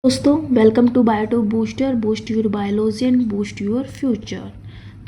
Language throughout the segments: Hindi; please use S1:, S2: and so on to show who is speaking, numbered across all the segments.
S1: दोस्तों welcome to Biotube booster, boost your biology and boost your future.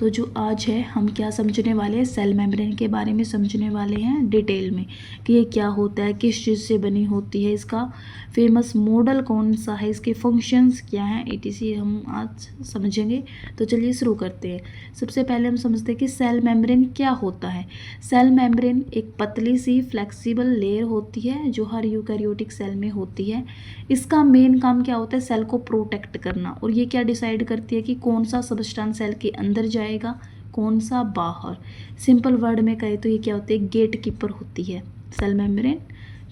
S1: तो जो आज है हम क्या समझने वाले हैं, सेल मेम्ब्रेन के बारे में समझने वाले हैं डिटेल में कि ये क्या होता है, किस चीज़ से बनी होती है, इसका फेमस मॉडल कौन सा है, इसके फंक्शंस क्या हैं, etc हम आज समझेंगे। तो चलिए शुरू करते हैं। सबसे पहले हम समझते हैं कि सेल मेम्ब्रेन क्या होता है। सेल मेम्ब्रेन एक पतली सी फ्लेक्सिबल लेयर होती है जो हर यूकैरियोटिक सेल में होती है। इसका मेन काम क्या होता है, सेल को प्रोटेक्ट करना। और ये क्या डिसाइड करती है कि कौन सा सबस्टेंस सेल के अंदर जाएगा, कौन सा बाहर। सिंपल वर्ड में कहे तो ये क्या होती है, गेट कीपर होती है। सेल मेम्ब्रेन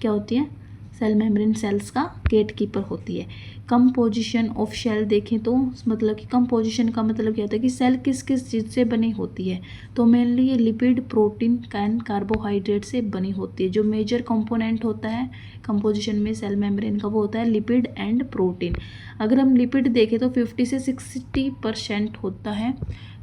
S1: क्या होती है, सेल मेम्ब्रेन सेल्स का गेट कीपर होती है। कंपोजिशन ऑफ सेल देखें तो मतलब कि कंपोजिशन का मतलब क्या होता है कि सेल किस किस चीज़ से बनी होती है। तो मेनली ये लिपिड, प्रोटीन एंड कार्बोहाइड्रेट से बनी होती है। जो मेजर कंपोनेंट होता है कंपोजिशन में सेल मेम्ब्रेन का वो होता है लिपिड एंड प्रोटीन। अगर हम लिपिड देखें तो 50 से 60% होता है,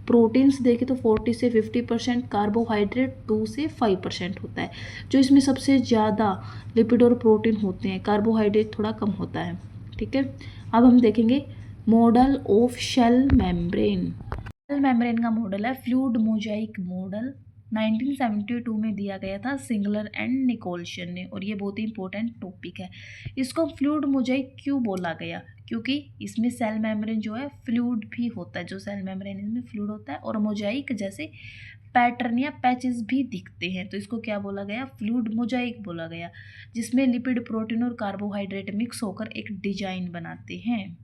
S1: प्रोटीन्स देखें तो 40 से 50%, कार्बोहाइड्रेट 2 से 5% होता है। जो इसमें सबसे ज़्यादा लिपिड और प्रोटीन होते हैं, कार्बोहाइड्रेट थोड़ा कम होता है। ठीक है, अब हम देखेंगे model of cell membrane. Cell membrane का मॉडल है फ्लूइड मोजाइक मॉडल, 1972 में दिया गया था सिंगलर एंड निकोलसन ने, और ये बहुत ही इंपॉर्टेंट टॉपिक है। इसको फ्लूइड मोजाइक क्यों बोला गया, क्योंकि इसमें सेल मेम्ब्रेन जो है फ्लूइड भी होता है। जो सेल मेम्ब्रेन इसमें फ्लूइड होता है और मोजाइक जैसे पैटर्न या पैचेस भी दिखते हैं, तो इसको क्या बोला गया, फ्लूइड मोजाइक बोला गया, जिसमें लिपिड, प्रोटीन और कार्बोहाइड्रेट मिक्स होकर एक डिजाइन बनाते हैं।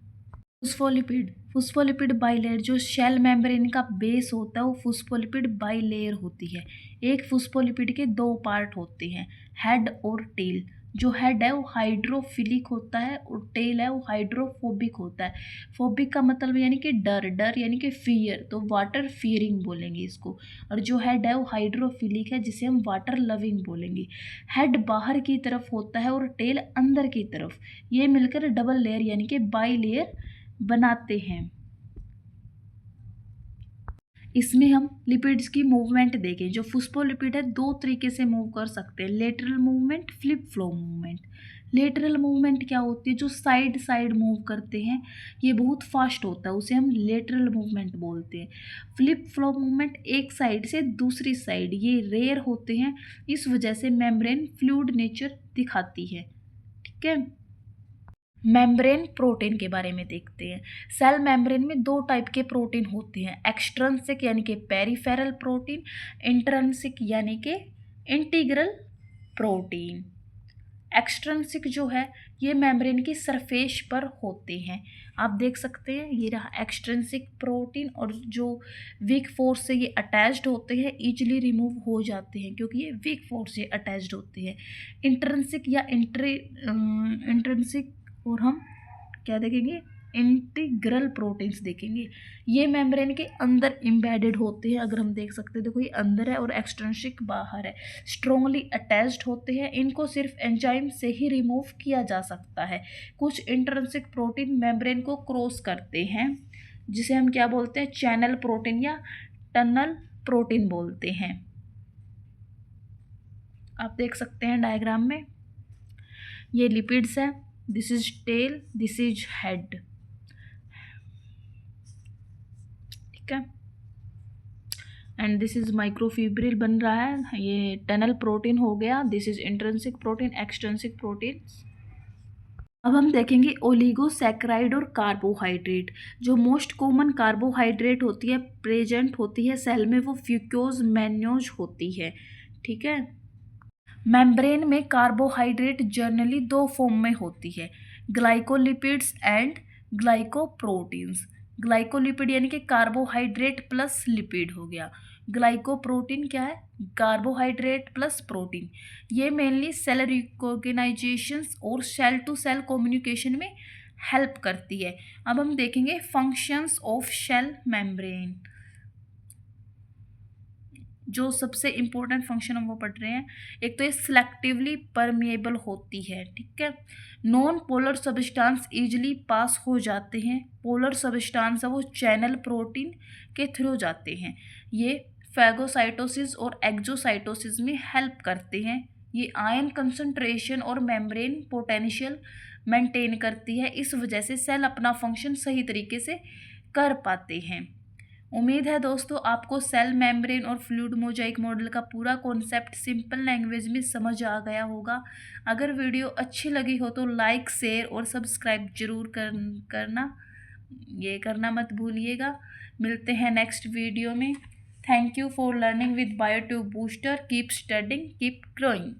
S1: फुस्फोलिपिड बाइलेयर, जो शेल मेम्ब्रेन का बेस होता है वो फुस्फोलिपिड बाइलेयर होती है। एक फुस्फोलिपिड के दो पार्ट होते हैं, हेड और टेल। जो हेड है वो हाइड्रोफिलिक होता है और टेल है वो हाइड्रोफोबिक होता है। फोबिक का मतलब यानी कि डर, डर यानी कि फियर, तो वाटर फियरिंग बोलेंगे इसको। और जो हेड है वो हाइड्रोफिलिक है जिसे हम वाटर लविंग बोलेंगे। हेड बाहर की तरफ होता है और टेल अंदर की तरफ। ये मिलकर डबल लेयर यानी कि बाई लेयर बनाते हैं। इसमें हम लिपिड्स की मूवमेंट देखें। जो फुस्फोलिपिड है दो तरीके से मूव कर सकते हैं, lateral movement, flip flow movement. Lateral movement क्या होती है, जो साइड साइड मूव करते हैं, ये बहुत फास्ट होता है, उसे हम लेटरल मूवमेंट बोलते हैं। फ्लिप फ्लो मूवमेंट एक साइड से दूसरी साइड, ये रेयर होते हैं, इस वजह से मेम्ब्रेन फ्लूइड नेचर दिखाती है। ठीक है, मेम्ब्रेन प्रोटीन के बारे में देखते हैं। सेल मेम्ब्रेन में दो टाइप के प्रोटीन होते हैं, एक्सट्रिंसिक यानी कि पेरिफेरल प्रोटीन, इंट्रिंसिक यानी कि इंटीग्रल प्रोटीन। एक्सट्रिंसिक जो है ये मेम्ब्रेन की सरफेस पर होते हैं। आप देख सकते हैं ये रहा एक्सट्रिंसिक प्रोटीन, और जो वीक फोर्स से ये अटैच्ड होते हैं इजीली रिमूव हो जाते हैं क्योंकि ये वीक फोर्स से अटैच्ड होते हैं। इंट्रिंसिक या इंट्रिंसिक, और हम क्या देखेंगे, इंटीग्रल प्रोटीन्स देखेंगे। ये मेम्ब्रेन के अंदर एम्बेडेड होते हैं। अगर हम देख सकते हैं देखो ये अंदर है और एक्सट्रिंसिक बाहर है, स्ट्रॉन्गली अटैच्ड होते हैं। इनको सिर्फ एंजाइम से ही रिमूव किया जा सकता है। कुछ इंट्रिंसिक प्रोटीन मेम्ब्रेन को क्रॉस करते हैं जिसे हम क्या बोलते हैं, चैनल प्रोटीन या टनल प्रोटीन बोलते हैं। आप देख सकते हैं डायग्राम में, ये लिपिड्स है, this is tail, this is head. ठीक है, एंड दिस इज माइक्रोफिब्रिल बन रहा है, ये टनल प्रोटीन हो गया। This is intrinsic protein, extrinsic protein. अब हम देखेंगे ओलिगोसैकेराइड और कार्बोहाइड्रेट। जो मोस्ट कॉमन कार्बोहाइड्रेट होती है, प्रेजेंट होती है सेल में, वो फ्यूकोज मैन्योज होती है। ठीक है, मेम्ब्रेन में कार्बोहाइड्रेट जनरली दो फॉर्म में होती है, ग्लाइकोलिपिड्स एंड ग्लाइकोप्रोटीन्स। ग्लाइकोलिपिड यानी कि कार्बोहाइड्रेट प्लस लिपिड हो गया। ग्लाइकोप्रोटीन क्या है, कार्बोहाइड्रेट प्लस प्रोटीन। ये मेनली सेल रिकॉग्नाइजेशन और सेल टू सेल कम्युनिकेशन में हेल्प करती है। अब हम देखेंगे फंक्शंस ऑफ सेल मेम्ब्रेन। जो सबसे इम्पोर्टेंट फंक्शन हम वो पढ़ रहे हैं, एक तो ये सिलेक्टिवली परमिएबल होती है। ठीक है, non polar substance easily pass हो जाते हैं, पोलर सब्सटेंस है वो चैनल प्रोटीन के थ्रू जाते हैं। ये फैगोसाइटोसिस और एक्जोसाइटोसिस में हेल्प करते हैं। ये आयन कंसंट्रेशन और मेम्ब्रेन पोटेंशियल मेंटेन करती है। इस वजह से सेल अपना फंक्शन सही तरीके से कर पाते हैं। उम्मीद है दोस्तों आपको सेल मेम्ब्रेन और फ्लूइड मोजाइक मॉडल का पूरा कॉन्सेप्ट सिंपल लैंग्वेज में समझ आ गया होगा। अगर वीडियो अच्छी लगी हो तो लाइक, शेयर और सब्सक्राइब जरूर करना मत भूलिएगा। मिलते हैं नेक्स्ट वीडियो में। Thank you for learning with Biotube booster. Keep studying, keep growing.